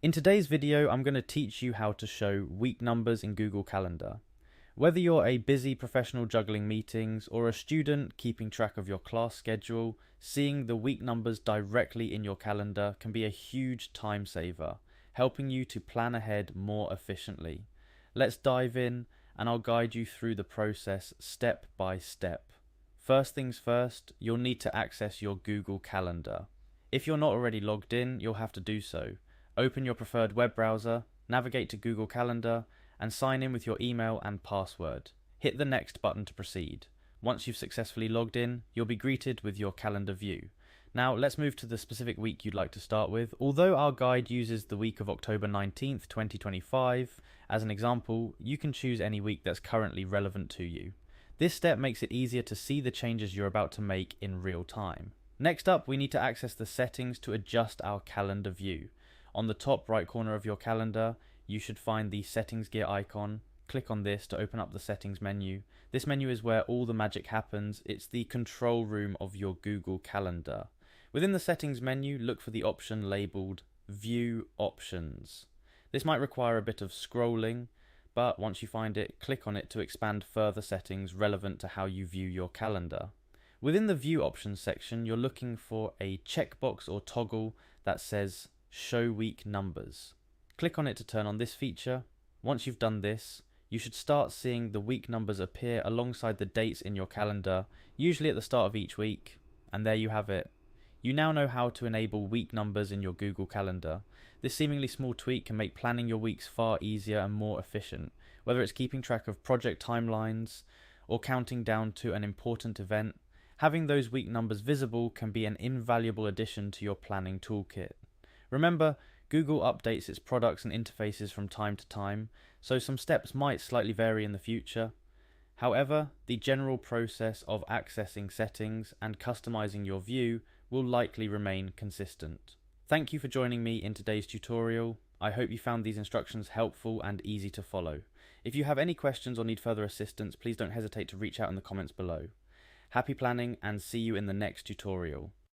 In today's video, I'm going to teach you how to show week numbers in Google Calendar. Whether you're a busy professional juggling meetings or a student keeping track of your class schedule, seeing the week numbers directly in your calendar can be a huge time saver, helping you to plan ahead more efficiently. Let's dive in and I'll guide you through the process step by step. First things first, you'll need to access your Google Calendar. If you're not already logged in, you'll have to do so. Open your preferred web browser, navigate to Google Calendar, and sign in with your email and password. Hit the next button to proceed. Once you've successfully logged in, you'll be greeted with your calendar view. Now let's move to the specific week you'd like to start with. Although our guide uses the week of October 19th, 2025 as an example, you can choose any week that's currently relevant to you. This step makes it easier to see the changes you're about to make in real time. Next up, we need to access the settings to adjust our calendar view. On the top right corner of your calendar, you should find the settings gear icon. Click on this to open up the settings menu. This menu is where all the magic happens. It's the control room of your Google Calendar. Within the settings menu, look for the option labeled View Options. This might require a bit of scrolling, but once you find it, click on it to expand further settings relevant to how you view your calendar. Within the View Options section, you're looking for a checkbox or toggle that says Show Week Numbers. Click on it to turn on this feature. Once you've done this, you should start seeing the week numbers appear alongside the dates in your calendar, usually at the start of each week. And there you have it. You now know how to enable week numbers in your Google Calendar. This seemingly small tweak can make planning your weeks far easier and more efficient, whether it's keeping track of project timelines or counting down to an important event. Having those week numbers visible can be an invaluable addition to your planning toolkit. Remember, Google updates its products and interfaces from time to time, so some steps might slightly vary in the future. However, the general process of accessing settings and customizing your view will likely remain consistent. Thank you for joining me in today's tutorial. I hope you found these instructions helpful and easy to follow. If you have any questions or need further assistance, please don't hesitate to reach out in the comments below. Happy planning and see you in the next tutorial.